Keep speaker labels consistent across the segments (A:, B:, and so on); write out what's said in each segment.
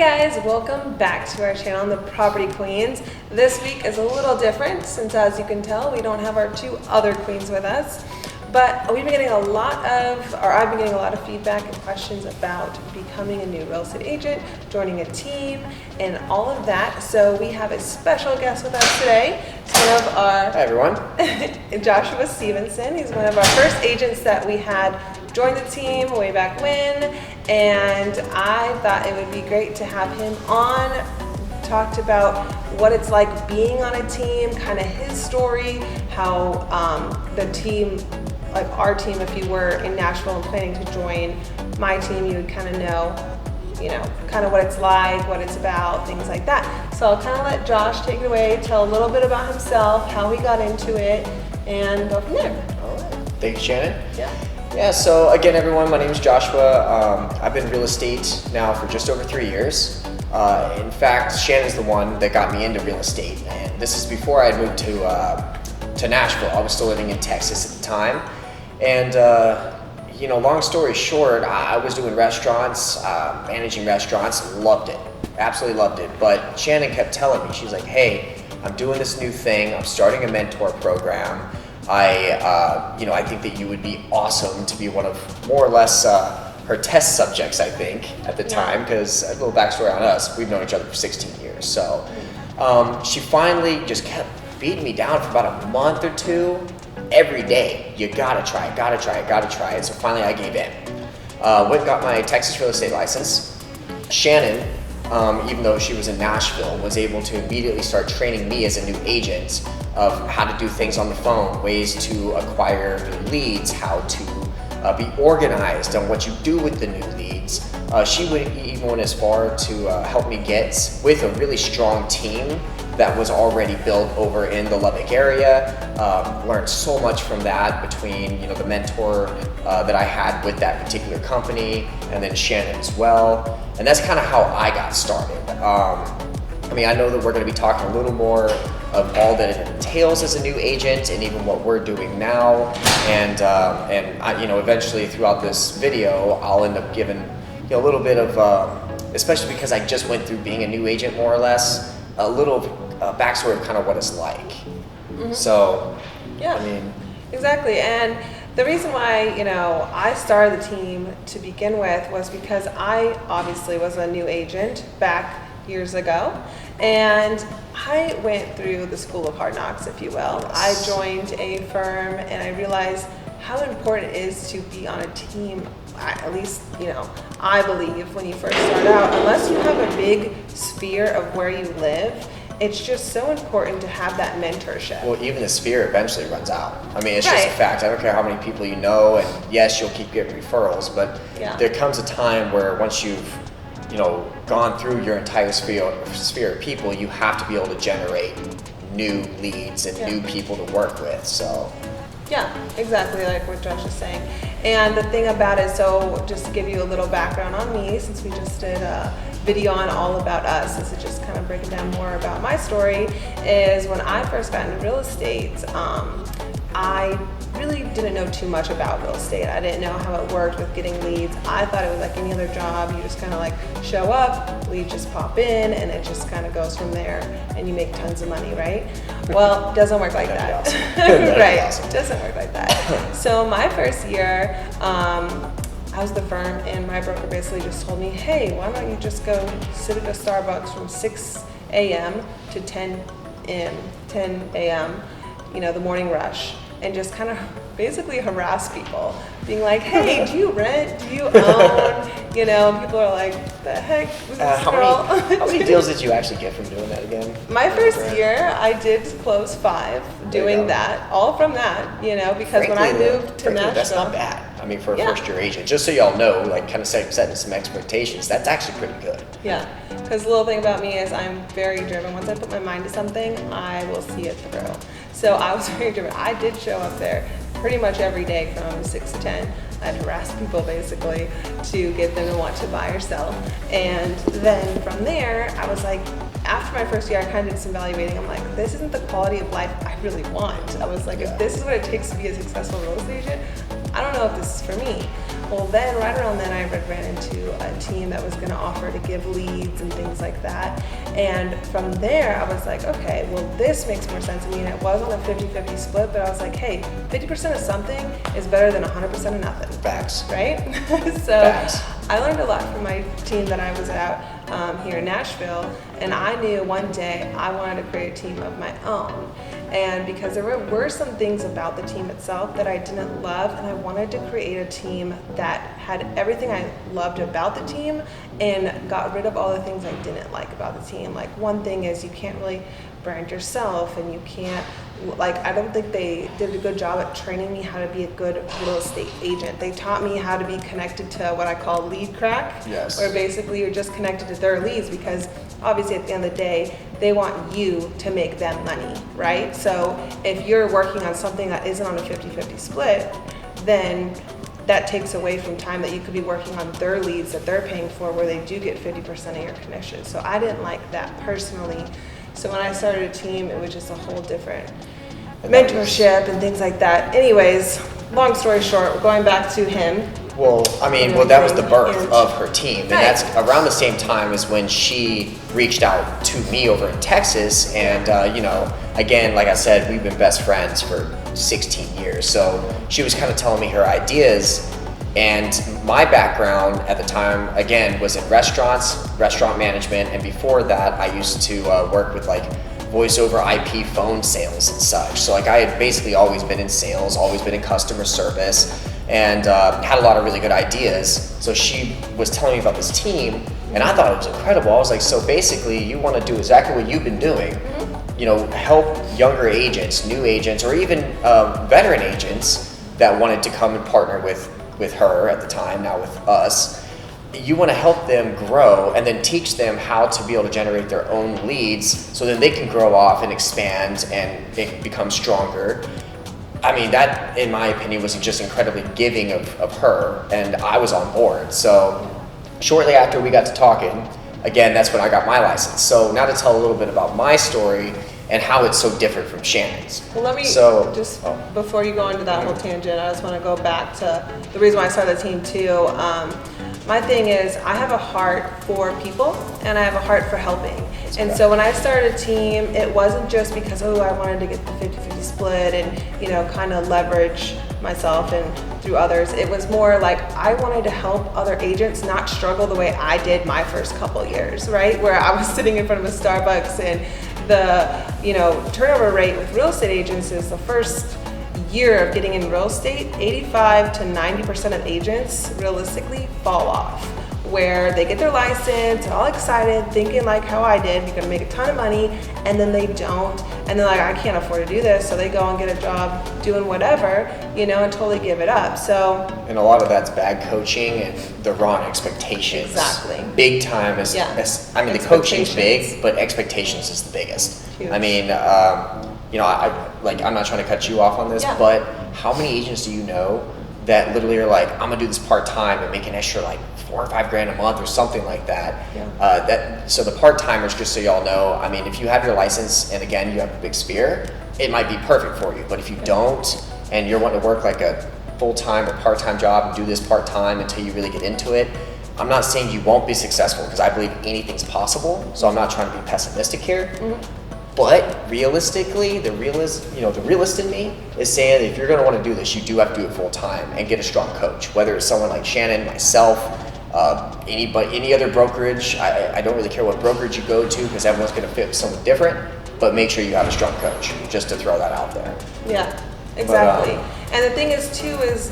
A: guys, welcome back to our channel, The Property Queens. This week is a little different since, as you can tell, we don't have our two other queens with us. But we've been getting I've been getting a lot of feedback and questions about becoming a new real estate agent, joining a team, and all of that. So we have a special guest with us today. It's one of our...
B: Hi everyone.
A: Joshua Stevenson. He's one of our first agents that we had join the team way back when, and I thought it would be great to have him on. Talked about what it's like being on a team, kind of his story, how the team, like our team, if you were in Nashville and planning to join my team, you would kind of know, kind of what it's like, what it's about, things like that. So I'll kind of let Josh take it away, tell a little bit about himself, how he got into it, and go from there.
B: All right. Thank you, Shannon.
A: Yeah,
B: so again, everyone, my name is Joshua. I've been in real estate now for just over 3 years. In fact, Shannon's the one that got me into real estate, and this is before I had moved to Nashville. I was still living in Texas at the time, and long story short, I was doing restaurants, managing restaurants, loved it, absolutely loved it. But Shannon kept telling me, she's like, "Hey, I'm doing this new thing. I'm starting a mentor program. I think that you would be awesome to be one of more or less her test subjects, I think, at the time, because a little backstory on us, we've known each other for 16 years. So she finally just kept beating me down for about a month or two every day. You gotta try it, gotta try it, gotta try it. So finally I gave in. Went and got my Texas real estate license. Shannon, even though she was in Nashville, was able to immediately start training me as a new agent of how to do things on the phone, ways to acquire new leads, how to be organized on what you do with the new leads. She even went as far to help me get with a really strong team that was already built over in the Lubbock area. Learned so much from that between the mentor that I had with that particular company, and then Shannon as well. And that's kind of how I got started. I know that we're going to be talking a little more of all that it entails as a new agent, and even what we're doing now. And eventually throughout this video, I'll end up giving a little bit of, especially because I just went through being a new agent more or less, a little backstory of kind of what it's like. Mm-hmm. So,
A: yeah, exactly. And the reason why, I started the team to begin with was because I obviously was a new agent back years ago, and I went through the school of hard knocks, if you will.
B: Yes.
A: I joined a firm, and I realized how important it is to be on a team. At least, I believe when you first start out, unless you have a big sphere of where you live, it's just so important to have that mentorship.
B: Well, even the sphere eventually runs out. It's
A: right.
B: Just a fact. I don't care how many people you know, and yes, you'll keep getting referrals, but there comes a time where once you've gone through your entire sphere of people, you have to be able to generate new leads and new people to work with. So
A: yeah, exactly like what Josh is saying. And the thing about it, so just to give you a little background on me, since we just did a video on all about us, this is just kind of breaking down more about my story, is when I first got into real estate, I really didn't know too much about real estate. I didn't know how it worked with getting leads. I thought it was like any other job. You just kind of like show up, leads just pop in, and it just kind of goes from there, and you make tons of money, right? Well, it doesn't work like that. Right, it doesn't work like that. So my first year, I was the firm, and my broker basically just told me, hey, why don't you just go sit at a Starbucks from 6 a.m. to 10 a.m., the morning rush, and just kind of basically harass people, being like, hey, do you rent? Do you own? And people are like, the heck was this girl?
B: How many deals did you actually get from doing that again?
A: My first year, I did close 5 doing that, all from that, because when I moved to Nashville.
B: That's not bad. For a first-year agent, just so y'all know, kind of setting some expectations, that's actually pretty good.
A: Yeah, because the little thing about me is I'm very driven. Once I put my mind to something, I will see it through. So I was very driven. I did show up there pretty much every day from 6 to 10. I'd harass people basically to get them to want to buy or sell. And then from there, I was like, after my first year, I kind of did some evaluating. I'm like, this isn't the quality of life I really want. I was like, if this is what it takes to be a successful real estate agent, I don't know if this is for me. Well, then right around then I ran into a team that was going to offer to give leads and things like that. And from there I was like, okay, well this makes more sense. I mean, it was on a 50-50 split, but I was like, hey, 50% of something is better than 100% of nothing.
B: Facts.
A: Right? So
B: Facts.
A: I learned a lot from my team that I was at here in Nashville, and I knew one day I wanted to create a team of my own. And because there were some things about the team itself that I didn't love, and I wanted to create a team that had everything I loved about the team and got rid of all the things I didn't like about the team. Like, one thing is you can't really brand yourself, and you can't, like, I don't think they did a good job at training me how to be a good real estate agent. They taught me how to be connected to what I call lead crack,
B: Yes.
A: where basically you're just connected to their leads, because obviously at the end of the day, they want you to make them money, right? So if you're working on something that isn't on a 50-50 split, then that takes away from time that you could be working on their leads that they're paying for, where they do get 50% of your commission. So I didn't like that personally. So when I started a team, it was just a whole different mentorship and things like that. Anyways, long story short, we're going back to him.
B: Well, I mean, well, that was the birth
A: And-
B: of her team. And
A: Right.
B: that's around the same time as when she reached out to me over in Texas. And, you know, again, like I said, we've been best friends for 16 years. So she was kind of telling me her ideas. And my background at the time, again, was in restaurants, restaurant management. And before that, I used to work with like voice over IP phone sales and such. So like I had basically always been in sales, always been in customer service, and had a lot of really good ideas. So she was telling me about this team, and I thought it was incredible. I was like, so basically you want to do exactly what you've been doing, you know, help younger agents, new agents, or even veteran agents that wanted to come and partner with her at the time, now with us. You want to help them grow and then teach them how to be able to generate their own leads, so then they can grow off and expand and become stronger. I mean, that, in my opinion, was just incredibly giving of her, and I was on board. So shortly after we got to talking, again, that's when I got my license. So now to tell a little bit about my story and how it's so different from Shannon's.
A: Well, let me before you go into that whole tangent, I just want to go back to the reason why I started the team too. My thing is, I have a heart for people and I have a heart for helping. And so when I started a team, it wasn't just because, oh, I wanted to get the 50-50 split and, you know, kind of leverage myself and through others. It was more like I wanted to help other agents not struggle the way I did my first couple years, right? Where I was sitting in front of a Starbucks, and the, you know, turnover rate with real estate agents is the first year of getting in real estate, 85 to 90% of agents realistically fall off, where they get their license, they're all excited, thinking like how I did, you're gonna make a ton of money, and then they don't, and they're like, I can't afford to do this, so they go and get a job doing whatever, you know, and totally give it up. So,
B: and a lot of that's bad coaching and the wrong expectations.
A: Exactly.
B: Big time is, I mean, the coaching's
A: Expectations.
B: big, but expectations is the biggest.
A: Huge.
B: I mean, you know, I'm not trying to cut you off on this,
A: Yeah.
B: but how many agents do you know that literally are like, I'm gonna do this part-time and make an extra like $4 or $5 grand a month or something like that.
A: Yeah.
B: So the part-timers, just so y'all know, I mean, if you have your license and again, you have a big sphere, it might be perfect for you. But if you don't, and you're wanting to work like a full-time or part-time job and do this part-time until you really get into it, I'm not saying you won't be successful, because I believe anything's possible. So I'm not trying to be pessimistic here. But realistically, the realist in me is saying that if you're going to want to do this, you do have to do it full time and get a strong coach. Whether it's someone like Shannon, myself, any other brokerage. I don't really care what brokerage you go to, because everyone's going to fit someone different. But make sure you have a strong coach. Just to throw that out there.
A: yeah, exactly. And the thing is too is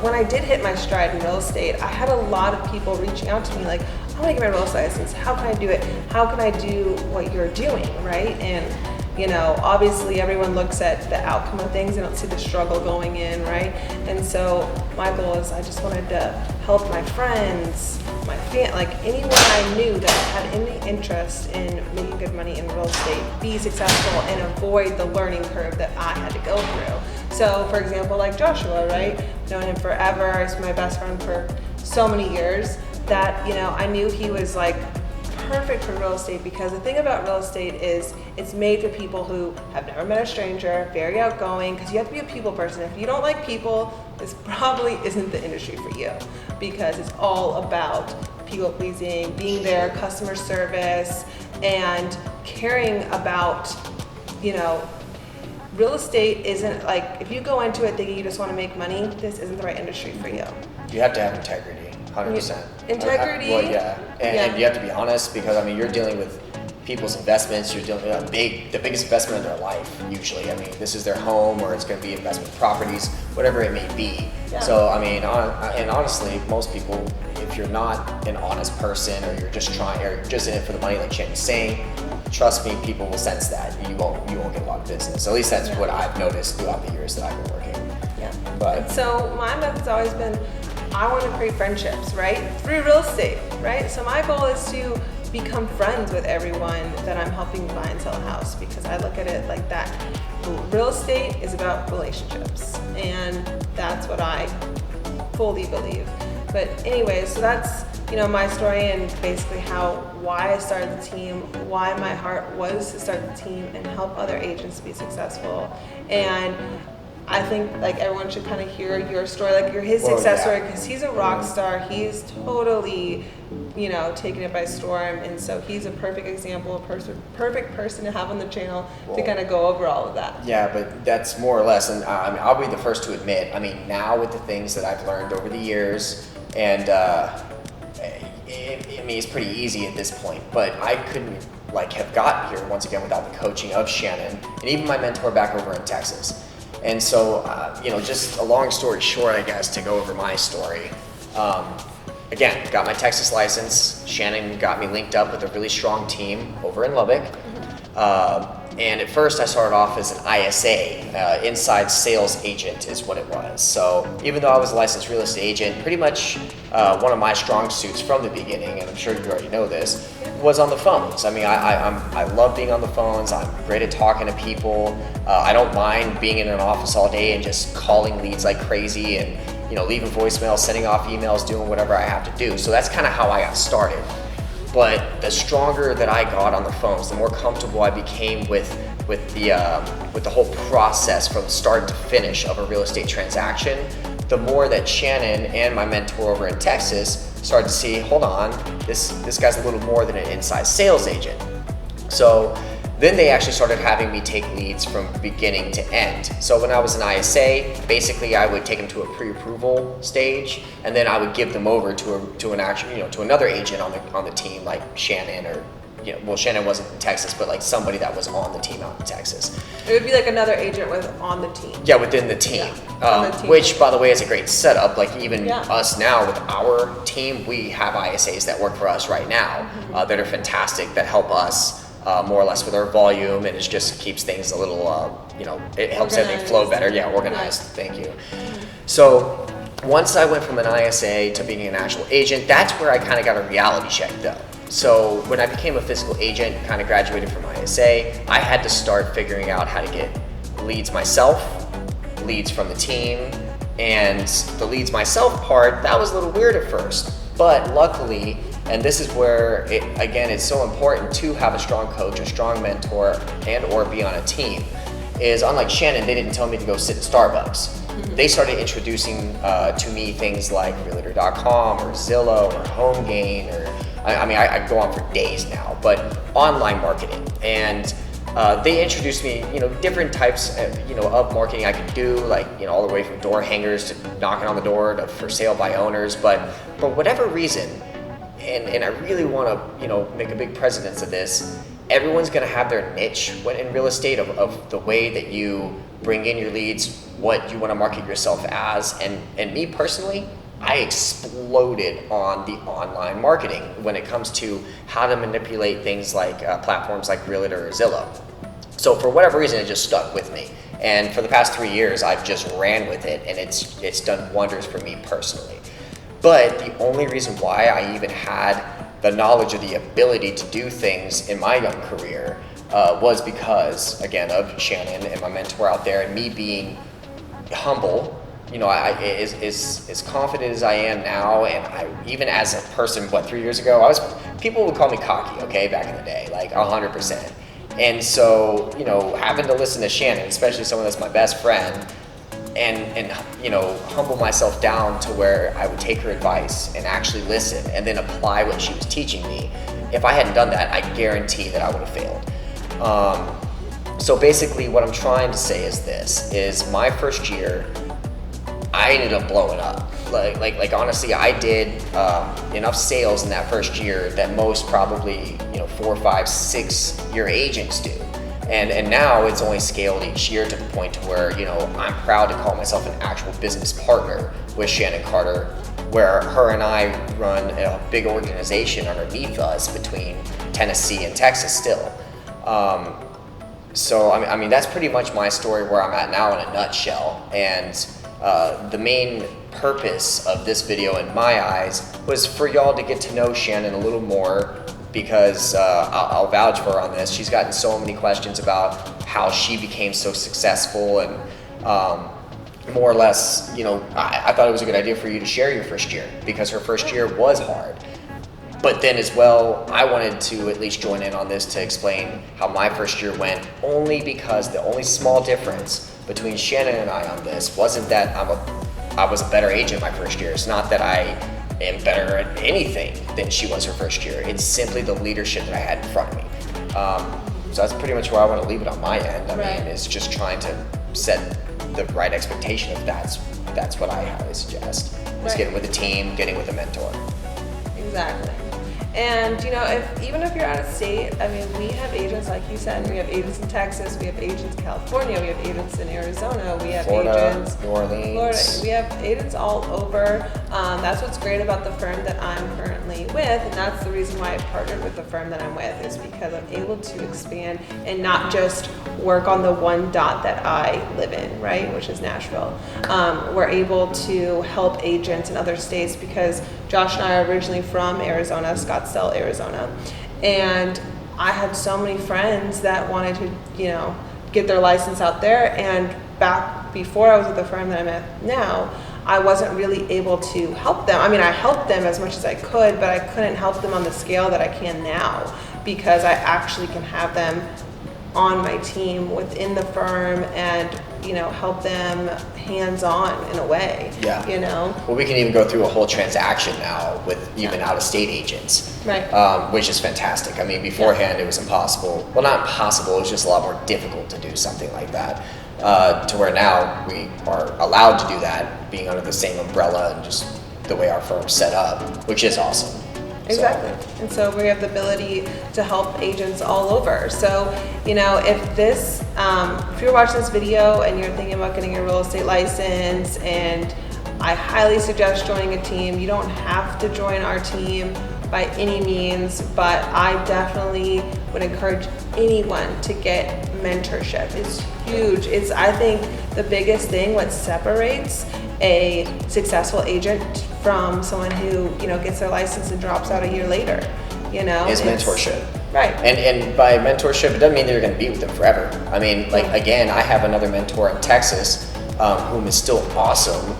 A: when I did hit my stride in real estate, I had a lot of people reaching out to me like, I want to get my real estate license. How can I do it? How can I do what you're doing, right? And you know, obviously everyone looks at the outcome of things. They don't see the struggle going in, right? And so my goal is I just wanted to help my friends, my like anyone I knew that had any interest in making good money in real estate, be successful and avoid the learning curve that I had to go through. So for example, like Joshua, right? Known him forever. He's my best friend for so many years that, you know, I knew he was like perfect for real estate because the thing about real estate is it's made for people who have never met a stranger, very outgoing, because you have to be a people person. If you don't like people, this probably isn't the industry for you because it's all about people pleasing, being there, customer service, and caring about, you know, real estate isn't like, if you go into it thinking you just want to make money, this isn't the right industry for you.
B: You have to have integrity, 100%.
A: Integrity?
B: Well, yeah. And you have to be honest because, I mean, you're dealing with people's investments. You're dealing with the biggest investment of their life, usually. I mean, this is their home or it's going to be investment properties, whatever it may be.
A: Yeah.
B: So, I mean, and honestly, most people, if you're not an honest person or you're just trying, or just in it for the money, like Shannon's saying, trust me, people will sense that. You won't get a lot of business. At least that's what I've noticed throughout the years that I've been working.
A: Yeah.
B: But
A: so my method's always been, I want to create friendships, right? Through real estate, right? So my goal is to become friends with everyone that I'm helping buy and sell a house because I look at it like that. Real estate is about relationships, and that's what I fully believe. But anyway, so that's, you know, my story and basically why I started the team, why my heart was to start the team and help other agents be successful. And I think like everyone should kind of hear your story, like his success story, because he's a rock star. He's totally, you know, taken it by storm, and so he's a perfect example, perfect person to have on the channel to kind of go over all of that.
B: Yeah, but that's more or less, and I mean, I'll be the first to admit. I mean, now with the things that I've learned over the years, and I mean, it's pretty easy at this point. But I couldn't like have gotten here once again without the coaching of Shannon and even my mentor back over in Texas. And so, you know, just a long story short, I guess, to go over my story. Again, got my Texas license. Shannon got me linked up with a really strong team over in Lubbock. And at first I started off as an ISA, inside sales agent is what it was. So even though I was a licensed real estate agent, pretty much one of my strong suits from the beginning, and I'm sure you already know this, was on the phones. I mean, I love being on the phones. I'm great at talking to people. I don't mind being in an office all day and just calling leads like crazy and, you know, leaving voicemails, sending off emails, doing whatever I have to do. So that's kind of how I got started. But the stronger that I got on the phones, the more comfortable I became with the whole process from start to finish of a real estate transaction, the more that Shannon and my mentor over in Texas started to see, hold on, this guy's a little more than an inside sales agent. So then they actually started having me take leads from beginning to end. So when I was an ISA, basically I would take them to a pre-approval stage, and then I would give them over to an actual, you know, to another agent on the team, like Shannon, or, you know, well, Shannon wasn't in Texas, but like somebody that was on the team out in Texas.
A: It would be like another agent on the team.
B: Yeah, within the team.
A: On the team.
B: Which, by the way, is a great setup. Like even
A: Yeah.
B: us now with our team, we have ISAs that work for us right now that are fantastic, that help us more or less with our volume, and it just keeps things a little, you know, it helps everything flow better. Yeah, organized. Thank you. So once I went from an ISA to being an actual agent, that's where I kind of got a reality check though. So when I became a physical agent, kind of graduated from ISA, I had to start figuring out how to get leads myself, leads from the team, and the leads myself part, that was a little weird at first. But luckily, and this is where, it's so important to have a strong coach, a strong mentor, and or be on a team, is unlike Shannon, they didn't tell me to go sit at Starbucks. They started introducing to me things like Realtor.com or Zillow or HomeGain, or I go on for days now, but online marketing. And they introduced me, you know, different types, of marketing I could do, like, you know, all the way from door hangers to knocking on the door to for sale by owners. But for whatever reason, and I really want to, you know, make a big precedence of this, everyone's going to have their niche when in real estate of the way that you bring in your leads, what you want to market yourself as. And me personally, I exploded on the online marketing when it comes to how to manipulate things like platforms like Realtor or Zillow. So for whatever reason, it just stuck with me. And for the past 3 years, I've just ran with it, and it's done wonders for me personally. But the only reason why I even had the knowledge or the ability to do things in my young career was because, again, of Shannon and my mentor out there, and me being humble as confident as I am now, and even as a person, 3 years ago, people would call me cocky, okay, back in the day, like 100%. And so, having to listen to Shannon, especially someone that's my best friend, and humble myself down to where I would take her advice and actually listen and then apply what she was teaching me. If I hadn't done that, I guarantee that I would have failed. So basically what I'm trying to say is this, is my first year, I ended up blowing up. Like honestly, I did enough sales in that first year that most probably 4, 5, 6 year agents do. And now it's only scaled each year to the point to where I'm proud to call myself an actual business partner with Shannon Carter, where her and I run a big organization underneath us between Tennessee and Texas still. So I mean that's pretty much my story where I'm at now in a nutshell. And the main purpose of this video in my eyes was for y'all to get to know Shannon a little more, because I'll vouch for her on this. She's gotten so many questions about how she became so successful, and more or less, I thought it was a good idea for you to share your first year, because her first year was hard. But then as well, I wanted to at least join in on this to explain how my first year went, only because the only small difference between Shannon and I on this wasn't that I was a better agent my first year. It's not that I am better at anything than she was her first year. It's simply the leadership that I had in front of me. So that's pretty much where I want to leave it on my end. I mean, it's just trying to set the right expectation if that's what I highly suggest. Is getting with a team, getting with a mentor.
A: Exactly. And even if you're out of state, I mean, we have agents, like you said, we have agents in Texas, we have agents in California, we have agents in Arizona, we have
B: Florida,
A: agents
B: New Orleans.
A: Florida. We have agents all over. That's what's great about the firm that I'm currently with, and that's the reason why I partnered with the firm that I'm with, is because I'm able to expand and not just work on the one dot that I live in, right, which is Nashville. We're able to help agents in other states, because Josh and I are originally from Arizona, Scottsdale, Arizona, and I had so many friends that wanted to, get their license out there. And back before I was with the firm that I'm at now, I wasn't really able to help them. I mean, I helped them as much as I could, but I couldn't help them on the scale that I can now, because I actually can have them on my team within the firm and help them hands-on in a way.
B: Well, we can even go through a whole transaction now with even out-of-state agents,
A: right?
B: Which is fantastic. I mean, beforehand it was impossible. Well, not impossible, it was just a lot more difficult to do something like that, to where now we are allowed to do that, being under the same umbrella and just the way our firm's set up, which is awesome.
A: Exactly. And so we have the ability to help agents all over. So, if you're watching this video and you're thinking about getting a real estate license, and I highly suggest joining a team. You don't have to join our team by any means, but I definitely would encourage anyone to get mentorship. It's huge. It's, I think, the biggest thing, what separates a successful agent from someone who gets their license and drops out a year later,
B: is mentorship.
A: Right.
B: And by mentorship, it doesn't mean that you're going to be with them forever. I mean, again, I have another mentor in Texas, whom is still awesome,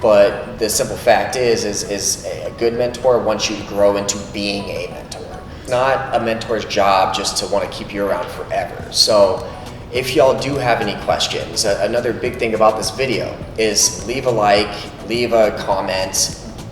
B: but the simple fact is a good mentor wants you to grow into being a mentor. It's not a mentor's job just to want to keep you around forever. So if y'all do have any questions, another big thing about this video is leave a like, leave a comment,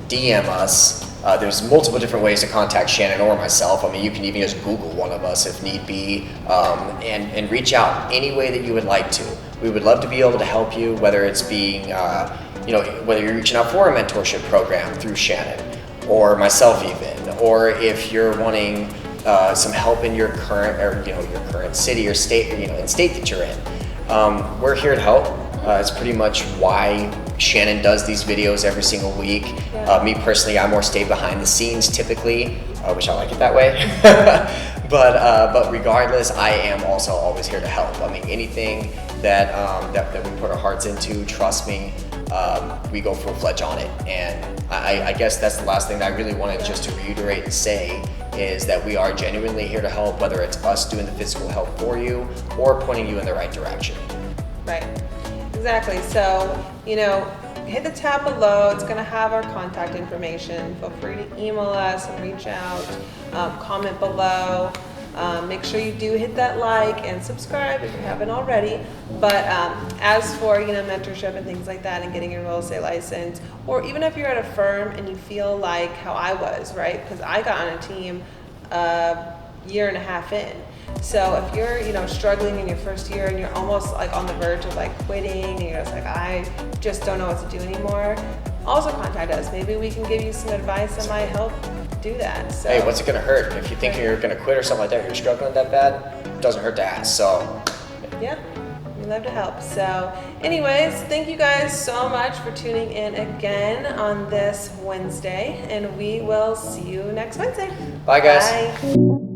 B: DM us. There's multiple different ways to contact Shannon or myself. I mean, you can even just Google one of us if need be, and reach out any way that you would like to. We would love to be able to help you, whether it's being, whether you're reaching out for a mentorship program through Shannon or myself even, or if you're wanting some help in your current, or your current city or state, and state that you're in. We're here to help. It's pretty much why Shannon does these videos every single week. Me personally, I more stay behind the scenes typically, which I like it that way. But regardless, I am also always here to help. I mean, anything that we put our hearts into, trust me, we go full-fledged on it. And I guess that's the last thing that I really wanted just to reiterate and say, is that we are genuinely here to help, whether it's us doing the physical help for you or pointing you in the right direction.
A: Right. Exactly. So, hit the tab below. It's going to have our contact information. Feel free to email us and reach out, comment below. Make sure you do hit that like and subscribe if you haven't already. But as for mentorship and things like that and getting your real estate license, or even if you're at a firm and you feel like how I was, right? Because I got on a team a year and a half in. So if you're struggling in your first year and you're almost like on the verge of like quitting and you're just like, I just don't know what to do anymore, also contact us. Maybe we can give you some advice that might help do that. So,
B: hey, what's it gonna hurt? If you think you're gonna quit or something like that, you're struggling that bad, it doesn't hurt to ask. So
A: yeah, we love to help. So anyways, thank you guys so much for tuning in again on this Wednesday, and we will see you next Wednesday.
B: bye guys.
A: Bye.